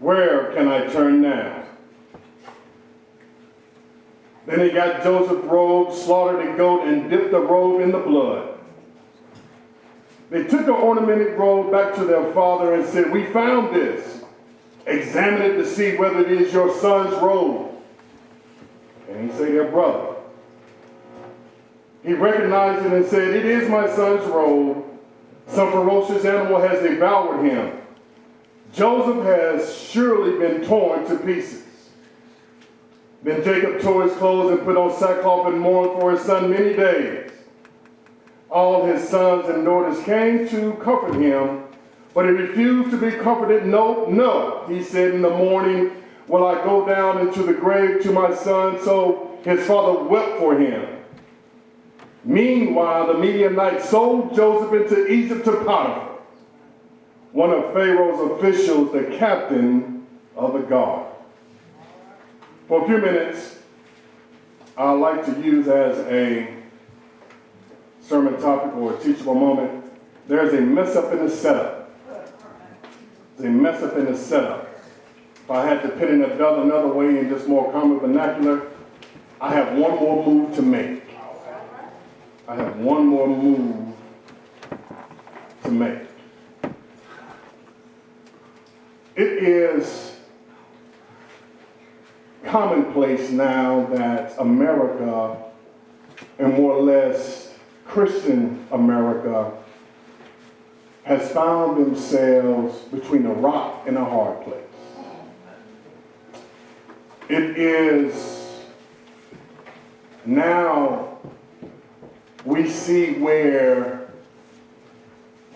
Where can I turn now? Then he got Joseph's robe, slaughtered a goat, and dipped the robe in the blood. They took the ornamented robe back to their father and said, "We found this. Examine it to see whether it is your son's robe." And he said, "Their brother." He recognized it and said, "It is my son's robe. Some ferocious animal has devoured him. Joseph has surely been torn to pieces." Then Jacob tore his clothes and put on sackcloth and mourned for his son many days. All his sons and daughters came to comfort him, but he refused to be comforted. No, he said, "In the morning will I go down into the grave to my son." So his father wept for him. Meanwhile, the Midianites sold Joseph into Egypt to Potiphar, one of Pharaoh's officials, the captain of the guard. For a few minutes, I'd like to use as a sermon topic or a teachable moment, there's a mess up in the setup. There's a mess up in the setup. If I had to put it in another way in just more common vernacular, I have one more move to make. I have one more move to make. It is commonplace now that America, and more or less Christian America, has found themselves between a rock and a hard place. It is now we see where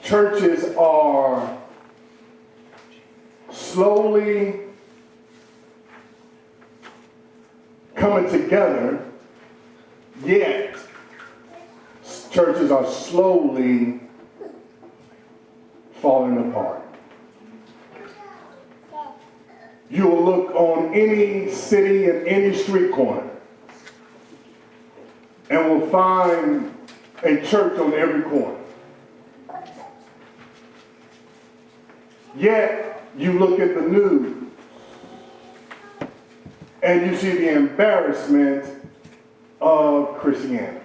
churches are slowly coming together, yet churches are slowly falling apart. You will look on any city and any street corner and will find a church on every corner. Yet you look at the news and you see the embarrassment of Christianity,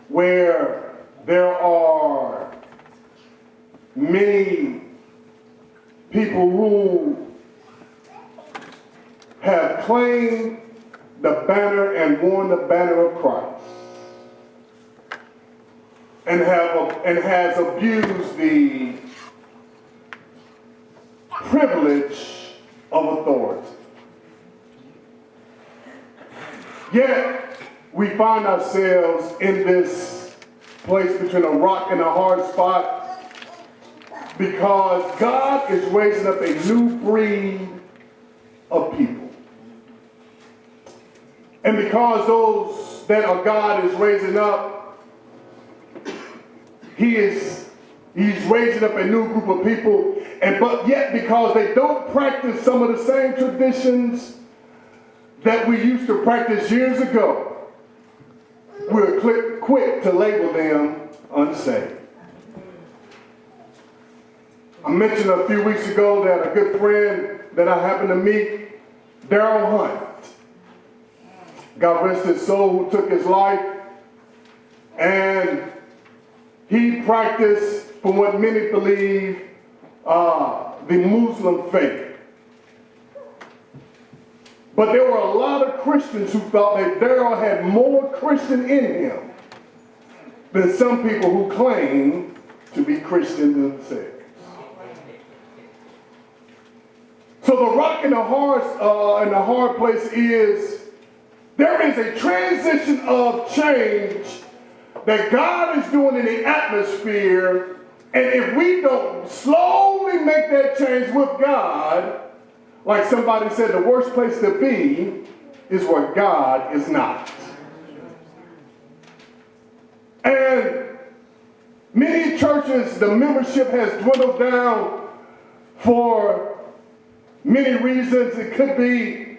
where there are many people who have claimed the banner and worn the banner of Christ and has abused the privilege of authority. Yet we find ourselves in this place between a rock and a hard spot because God is raising up a new breed of people. And because those that are God is raising up, He's raising up a new group of people, but yet because they don't practice some of the same traditions that we used to practice years ago, we're quick to label them unsaved. I mentioned a few weeks ago that a good friend that I happened to meet, Daryl Hunt, God rest his soul, who took his life, and he practiced, from what many believe, the Muslim faith. But there were a lot of Christians who thought that Daryl had more Christian in him than some people who claim to be Christians themselves. So the rock and the hard place is there is a transition of change that God is doing in the atmosphere, and if we don't slowly make that change with God, like somebody said, the worst place to be is where God is not. And many churches, the membership has dwindled down for many reasons. It could be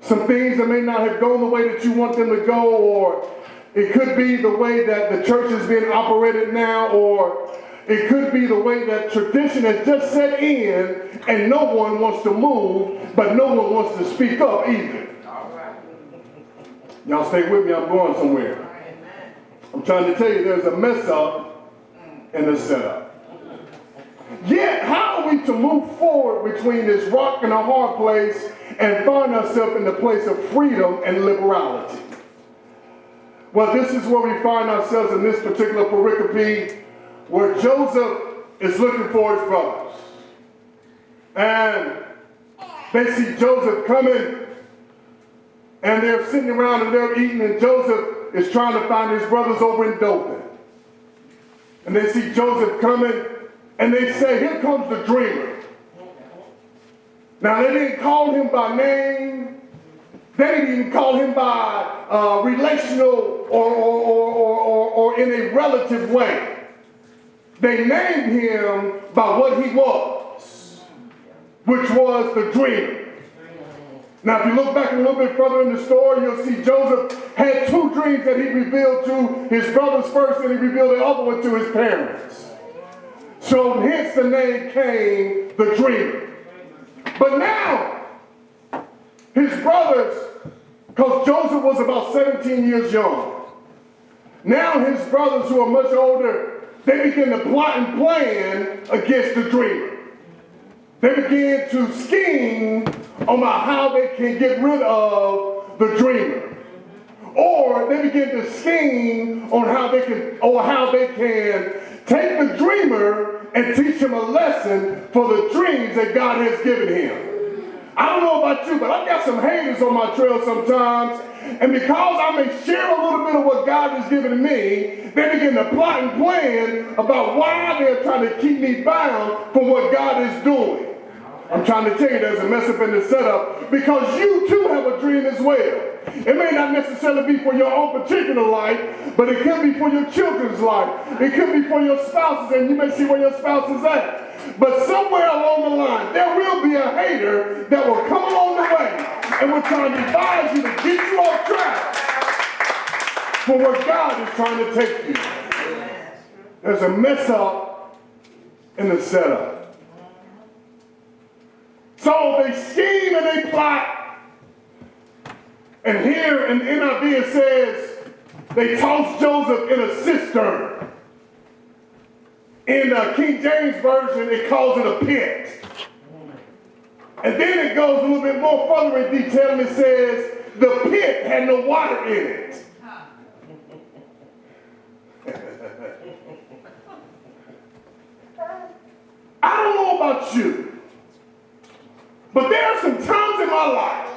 some things that may not have gone the way that you want them to go, or it could be the way that the church is being operated now, or It could be the way that tradition has just set in and no one wants to move, but no one wants to speak up either. Y'all stay with me, I'm going somewhere. I'm trying to tell you there's a mess up in the setup. Yet, how are we to move forward between this rock and a hard place and find ourselves in the place of freedom and liberality? Well, this is where we find ourselves in this particular pericope, where Joseph is looking for his brothers. And they see Joseph coming, and they're sitting around and they're eating, and Joseph is trying to find his brothers over in Dothan. And they see Joseph coming, and they say, here comes the dreamer. Now, they didn't call him by name. They didn't even call him by relational or in a relative way. They named him by what he was, which was the dreamer. Now, if you look back a little bit further in the story, you'll see Joseph had two dreams that he revealed to his brothers first, and he revealed the other one to his parents. So hence the name came the dreamer. But now, his brothers, because Joseph was about 17 years young, now his brothers who are much older, they begin to plot and plan against the dreamer. They begin to scheme about how they can get rid of the dreamer. Or they begin to scheme on how they can take the dreamer and teach him a lesson for the dreams that God has given him. I don't know about you, but I've got some haters on my trail sometimes, and because I may share a little bit of what God has given me, they begin to plot and plan about why they're trying to keep me bound from what God is doing. I'm trying to tell you there's a mess up in the setup because you too have a dream as well. It may not necessarily be for your own particular life, but it could be for your children's life. It could be for your spouses, and you may see where your spouse is at. But somewhere along the line, there will be a hater that will come along the way and will try to advise you to get you off track for where God is trying to take you. There's a mess up in the setup. So they scheme and they plot. And here in the NIV it says they tossed Joseph in a cistern. In the King James Version, it calls it a pit. And then it goes a little bit more further in detail and it says the pit had no water in it. I don't know about you, but there are some times in my life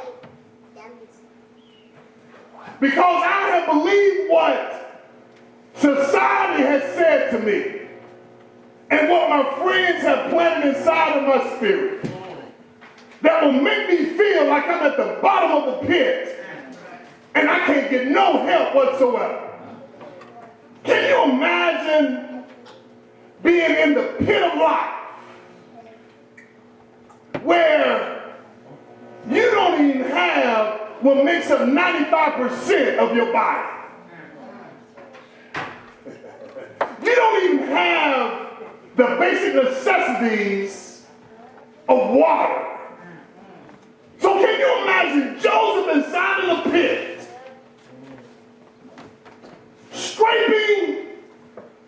because I have believed what society has said to me and what my friends have planted inside of my spirit that will make me feel like I'm at the bottom of the pit and I can't get no help whatsoever. Can you imagine being in the pit of life where you don't even have what makes up 95% of your body? You don't even have the basic necessities of water. So can you imagine Joseph inside of the pit, scraping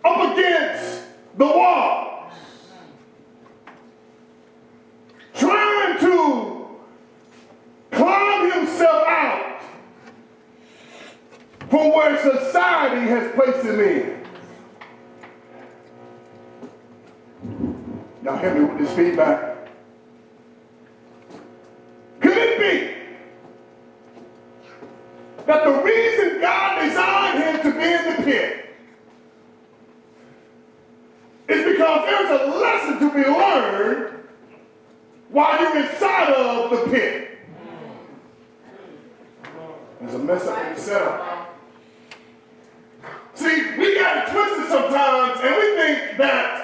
up against the walls, trying to climb himself out from where society has placed him in? Y'all help me with this feedback. Could it be that the reason God designed him to be in the pit is because there's a lesson to be learned while you're inside of the pit? There's a mess up in the setup. See, we got it twisted sometimes, and we think that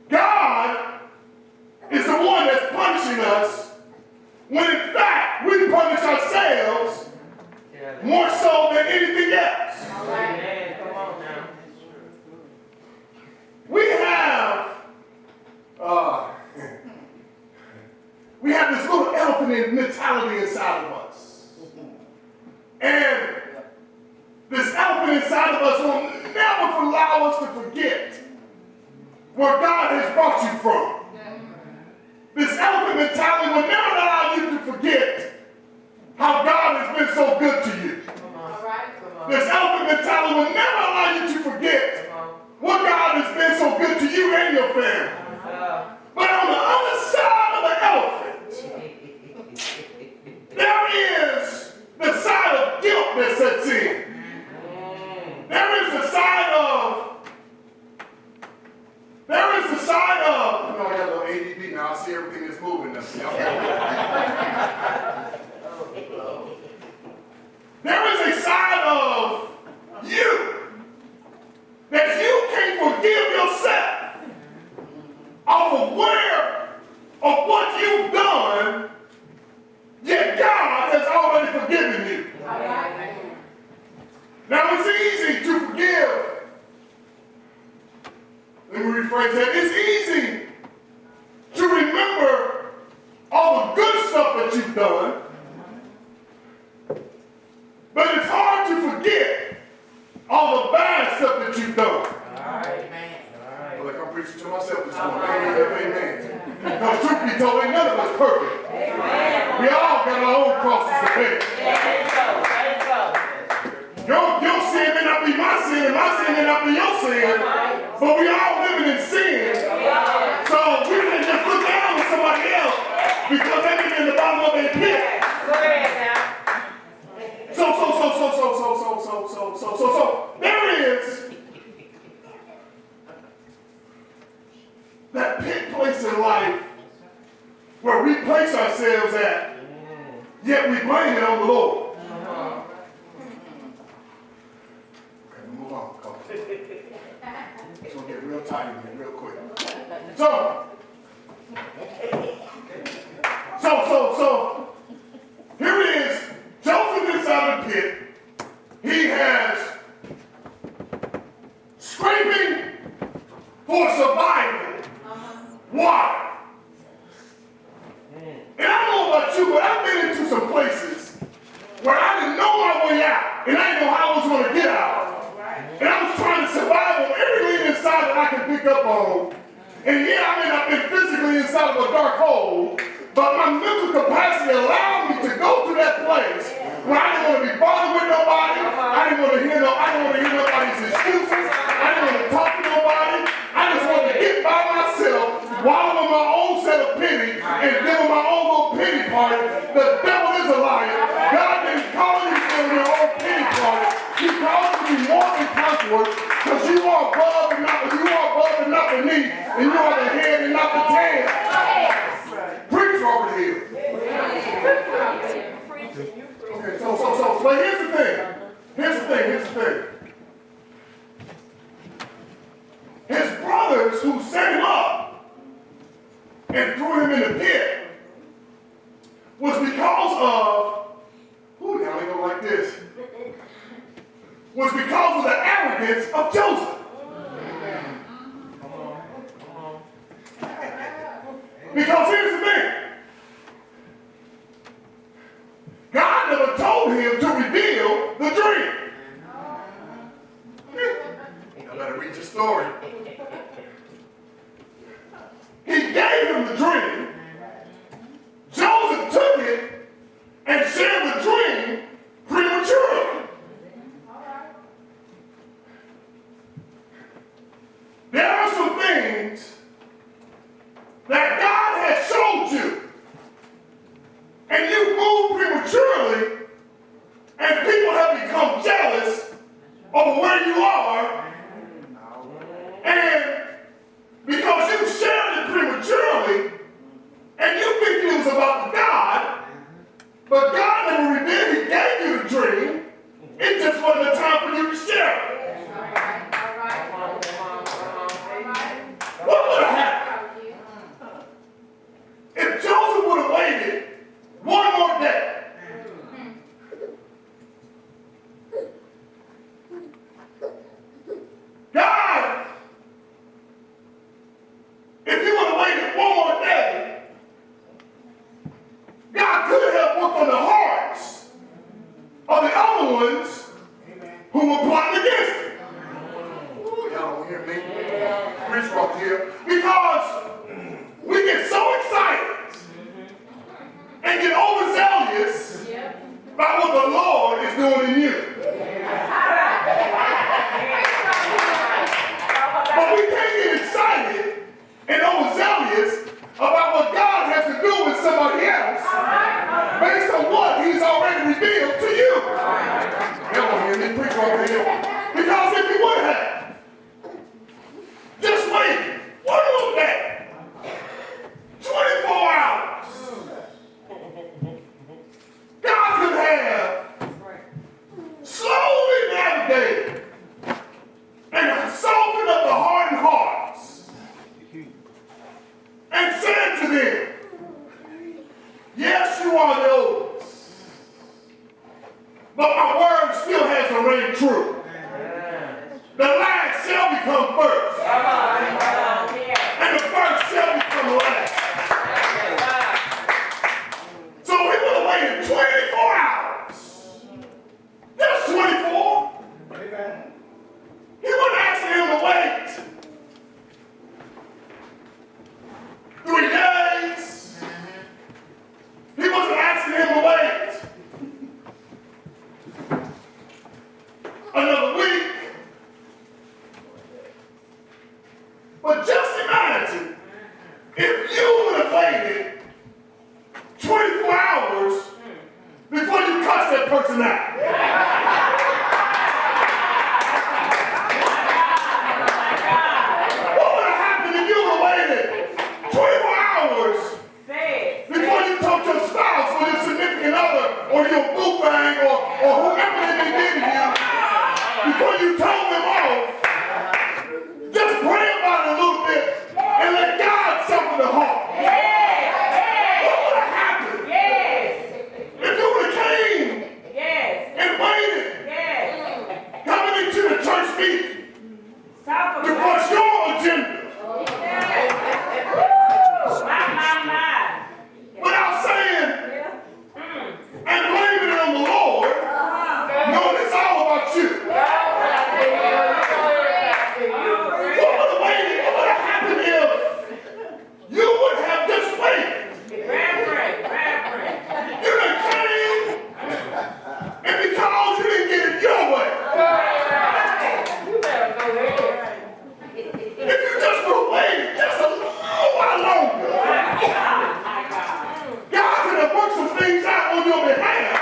God is the one that's punishing us, when in fact we punish ourselves more so than anything else. We elephant mentality inside of us. And this elephant inside of us will never allow us to forget where God has brought you from. This elephant mentality will never allow you to forget how God has been so good to you. This elephant mentality will never allow you to forget what God has been so good to you and your family. But on the other side of the elephant, there is the side of guilt that sets in. There is the side of, you know, I got a little ADD now. I see everything that's moving now. There is a side of you that you can't forgive yourself off of what you've done, yet God has already forgiven you. Now it's easy to forgive. Let me rephrase that. It's easy to remember all the good stuff that you've done, but it's hard to forget all the bad stuff that you've done. Like I'm preaching to myself this morning. Amen. Because truth be told, ain't none of us perfect. We all got our own crosses to bear. Your sin may not be my sin, and my sin may not be your sin, but we all living in sin. So we can just look down on somebody else because they be in the bottom of their pit. So there is that pit place in life where we place ourselves at, yet we blame it on the Lord. Okay, move on. It's going to get real tight again real quick. So here it is. Joseph inside the pit. He has scraping for survival. Why? And I don't know about you, but I've been into some places where I didn't know my way out, and I didn't know how I was going to get out. And I was trying to survive on everything inside that I can pick up on. And yeah, I may not be physically inside of a dark hole, but my mental capacity allowed me to go to that place where I didn't want to be bothered with nobody. I didn't want to hear nobody's excuses. I didn't want to talk to nobody. I just wanted to get by myself, wallow in my own set of pity, and live in my own little pity party. The devil is a liar. God didn't call you to your own pity party. He called you to be more than conquerors, because you are above and not beneath, and you are the head and not the tail. Preach over the hill. Okay, but here's the thing. His brothers who set him up and threw him in the pit was because of, now they go like this, was because of the arrogance of Joseph. Because here's the thing. God never told him to reveal the dream. I better read your story. He gave him the dream. Joseph took it and shared the dream prematurely. There are some things that God has showed you preach right here, because we get so excited and get overzealous about what the Lord is doing in you. But we can't get excited and overzealous about what God has to do with somebody else based on what he's already revealed to you. Come on here, let's preach over here. Because if he would have, just wait. What was that? 24 hours. God could have slowly navigated and softened up the hardened hearts and said to them, yes, you are the oldest, but my word still has to reign true. The last shall become first, and the first shall become last. So he would have waited 24 hours. That's 24. He wasn't asking him to wait 3 days. He wasn't asking him to wait another week. But just imagine if you would have waited 24 hours before you cuss that person out. What would have happened if you would have waited 24 hours before you talk to your spouse or your significant other or your boo bang or whoever they may be to you, before you told them off? Just pray about it a little bit and let God soften the heart. What would have happened if you would have came and waited, coming into the church meeting to push your agenda without saying and blaming it on the Lord, knowing it's all about you? What would have happened if you would have just waited? You done came, and because you didn't get it your way, if you just would have waited just a little while longer, God could have worked some things out on your behalf,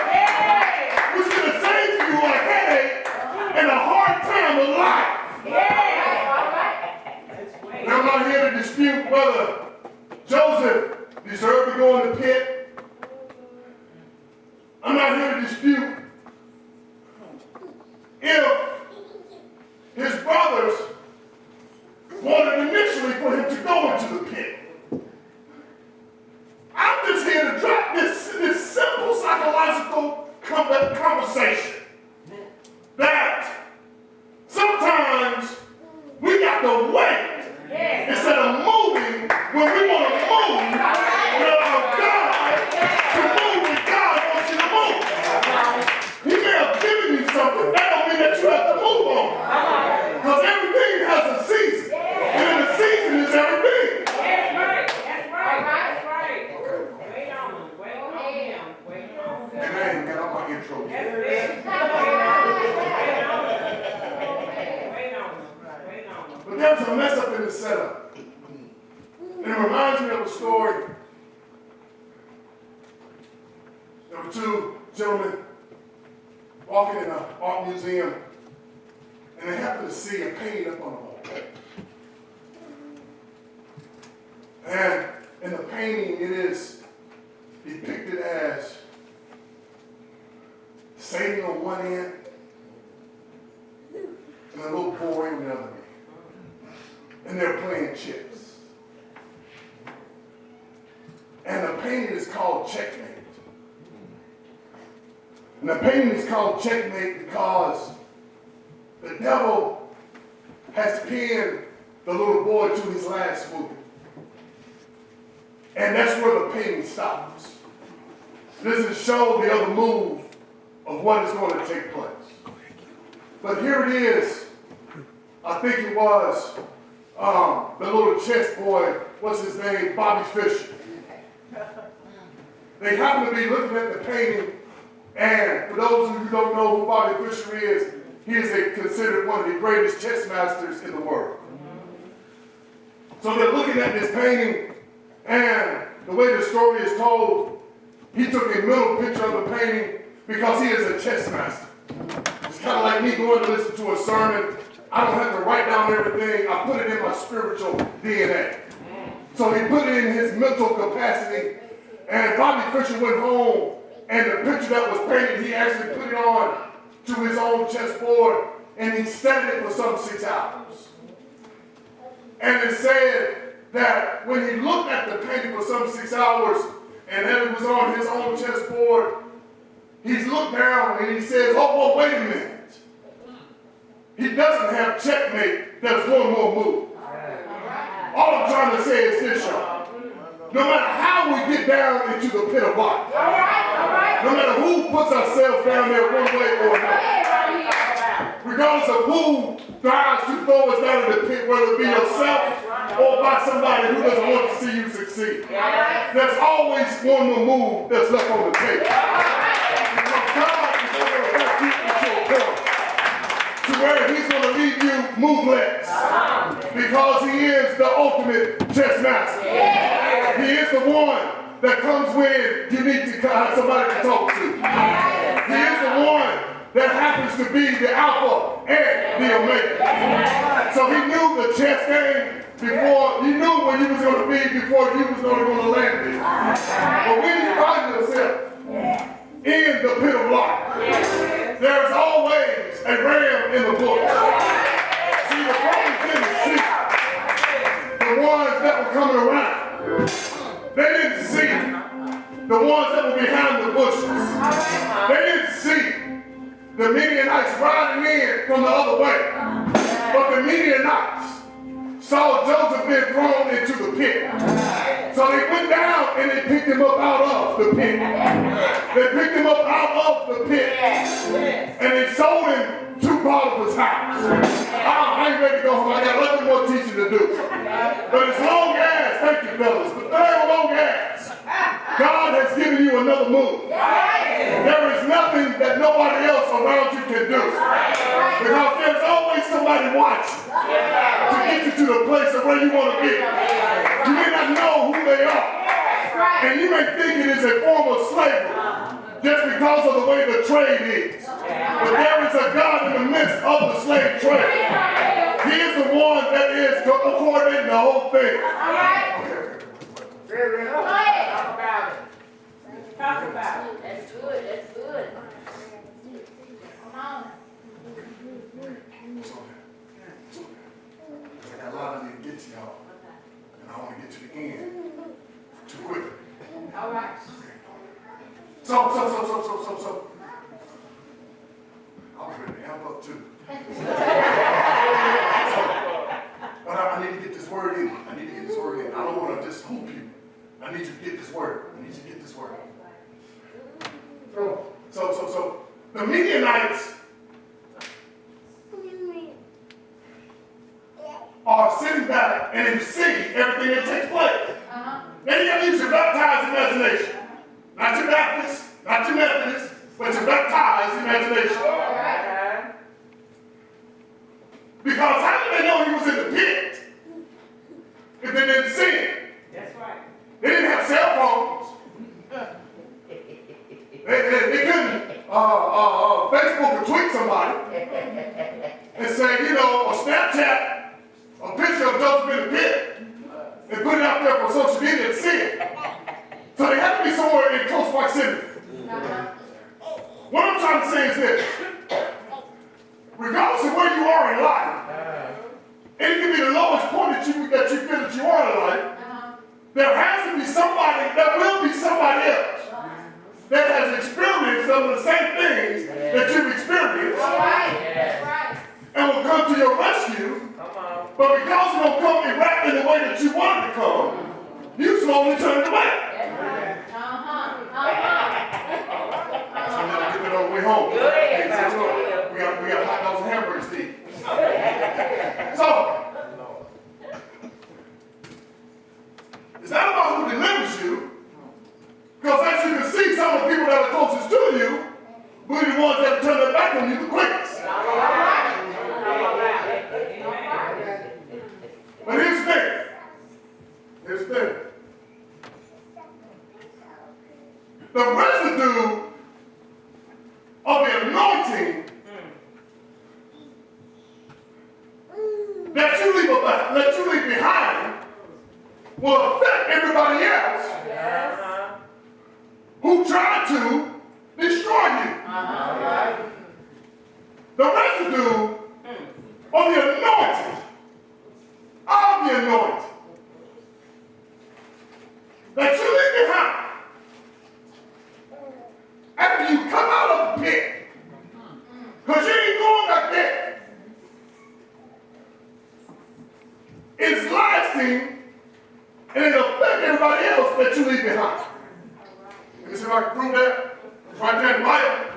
which could have saved you a headache and a hard time of life. Now, I'm not here to dispute whether Joseph deserved to go in the pit. I'm not here to dispute if his brothers wanted initially for him to go into the pit. I'm just here to drop this simple psychological conversation that sometimes we got to wait instead of moving when we want to move and allow God to move when God wants you to move. He may have given you something, that don't mean that you have to move on. Because everything has a season. And in the season is everything. That's right. Wait on him. And I ain't got all my intro yet. But there's a mess up in the setup. And it reminds me of a story. There were 2 gentlemen walking in an art museum, and they happened to see a painting up on the wall. And in the painting, it is depicted as Satan on one end and a little boy on the other end. And they're playing chips. And the painting is called Checkmate. And the painting is called Checkmate because the devil has pinned the little boy to his last move. And that's where the painting stops. It doesn't show the other move of what is going to take place. But here it is. I think it was the little chess boy, what's his name, Bobby Fischer. They happen to be looking at the painting, and for those of you who don't know who Bobby Fischer is, he is considered one of the greatest chess masters in the world. So they're looking at this painting, and the way the story is told, he took a mental picture of the painting because he is a chess master. It's kind of like me going to listen to a sermon. I don't have to write down everything. I put it in my spiritual DNA. So he put it in his mental capacity, and Bobby Fischer went home, and the picture that was painted, he actually put it on to his own chessboard, and he studied it for some 6 hours. And it said that when he looked at the painting for some 6 hours, and then it was on his own chessboard, he's looked down and he says, oh, wait a minute. He doesn't have checkmate, there's one more move. All I'm trying to say is this, y'all. No matter how we get down into the pit of life, no matter who puts ourselves down there one way or another, regardless of who tries to throw us down in the pit, whether it be yourself or by somebody who doesn't want to see you succeed, there's always one more move that's left on the table. Because God is going to back you into a point to where he's going to leave you moveless, because he is the ultimate chess master. He is the one that comes when you need to have somebody to talk to. He is the one that happens to be the alpha and the omega. So he knew the chess game before, he knew where you was going to be before you was going to land it. But when you find yourself in the pit of life, there's always a ram in the bush. See, the problem didn't see the ones that were coming around. They didn't see the ones that were behind the bushes. They didn't see the Midianites riding in from the other way. But the Midianites saw Joseph being thrown into the pit. So they went down and they picked him up out of the pit. They picked him up out of the pit. And they sold him to Potiphar's house. I ain't ready to go home. I got a little bit more teaching to do. But as long as, thank you fellas, but as long as God has given you another move, there is nothing that nobody else around you can do. Because there's always somebody watching to get you to the place of where you want to be. You may not know who they are. And you may think it is a form of slavery just because of the way the trade is. But there is a God in the midst of the slave trade. He is the one that is coordinating the whole thing. Talk about it. That's good. That's good. Come on. I got a lot of need to get to y'all. And I want to get to the end too quickly. All right. So. I was ready to amp up too. But I need to get this word in. I don't want to just hoop you. I need you to get this word. So the Midianites are sitting back and they see everything that takes place. Now you got to use your baptized imagination. Not your Baptist, not your Methodist, but your baptized imagination. Because how did they know he was in the pit if they didn't see him? That's right. They didn't have cell phones. They couldn't Facebook or tweet somebody and say, or Snapchat a picture of Joseph in the pit and put it out there for social media to see it. So they have to be somewhere in close proximity. What I'm trying to say is this. Regardless of where you are in life, and it can be the lowest point that you feel that you are in life, there has to be somebody, there will be somebody else that has experienced some of the same things that you've experienced. And will come to your rescue. But because it won't come erect in the way that you wanted to come, you slowly turn it away. So now get it on the way home. We got hot dogs and hamburgers to eat. So, will affect everybody else who try to destroy you. The residue of the anointing, of the anointing, that you leave behind after you come out of the pit, because you ain't going back there, it's lasting and it'll affect everybody else that you leave behind. Let me see if I can prove that. It's right there in the Bible.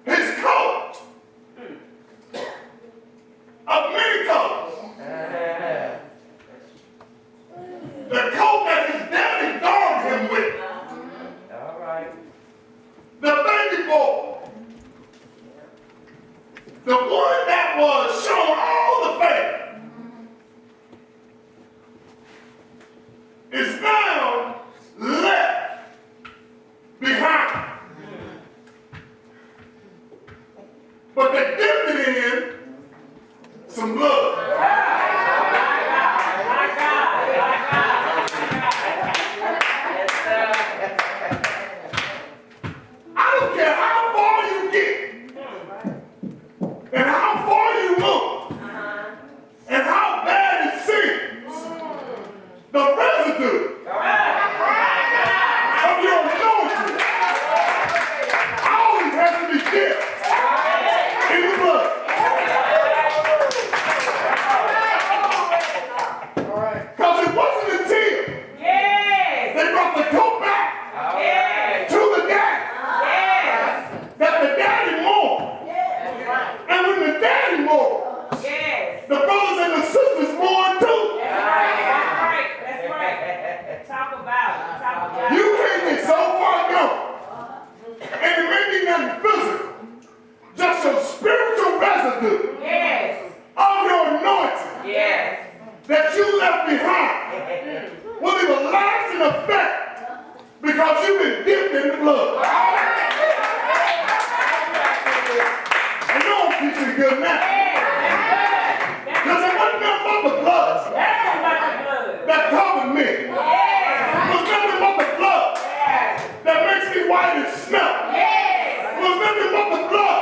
His coat of many colors. The coat that his daddy adorned him with. All right. The baby boy. The one that was shown all the faith is now left behind. But they dipped it in some blood. I don't care how far you get and how far you move and how bad it seems, the residue of your anointing always has to be dipped in the blood. Because it wasn't until they brought the coat back to the daddy that the daddy mourned. And when the daddy mourned, the brothers and the sisters mourned too. That's right. Talk about it. You can't get so far gone, and it may be nothing physical, just your spiritual residue of your anointing that you left behind will leave a lasting effect because you've been dipped in the blood. I know I'm teaching good now. Because it wasn't nothing but the blood that covered me. It was nothing but the blood that makes me white as snow. It was nothing but the blood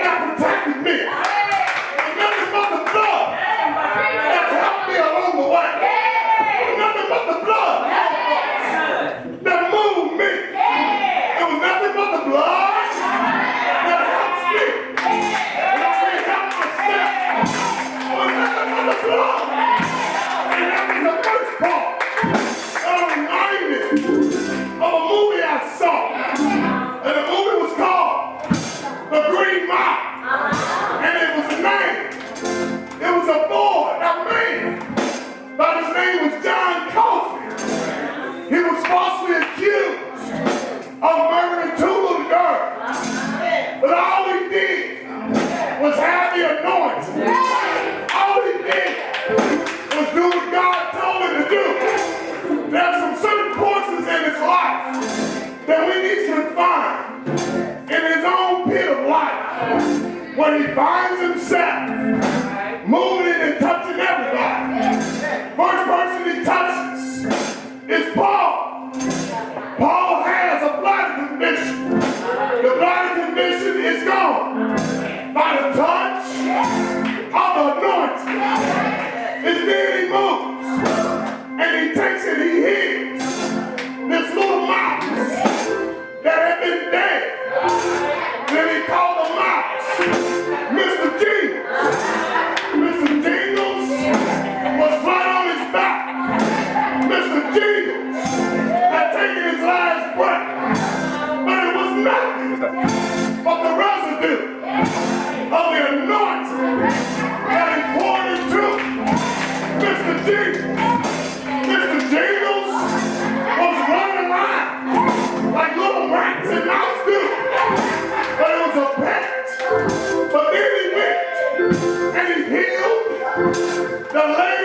that protected me. It was nothing but the blood that helped me along the way. It was nothing but the blood that moved me. It was nothing but the blood that helps me. And I can't help myself. It was nothing but the blood. And that was the first part. That reminded of a movie I saw. And the movie was called The Green Mile. And it was a name. It was a boy, a man. But his name was John Coffey. He was falsely accused of murdering two little girls. But all he did was have the anointing. All he did was do what God told him to do. There are some certain portions in his life that we need to confine in his own pit of life, where he finds himself moving and touching everybody. First person he touches is Paul. Paul has a bladder condition. The bladder condition is gone by the touch of the anointing. It's then he moves and he takes it, he heals this little mouse that had been dead. Then he called the mouse Mr. Jingles. Mr. Jingles was flat on his back. Mr. Jingles had taken his last breath, but it was nothing but the residue of the anointing that he poured into Mr. Jingles. Mr. Jingles was running around like little rats and mouse do, but it was a pet. But then he went and he healed the lady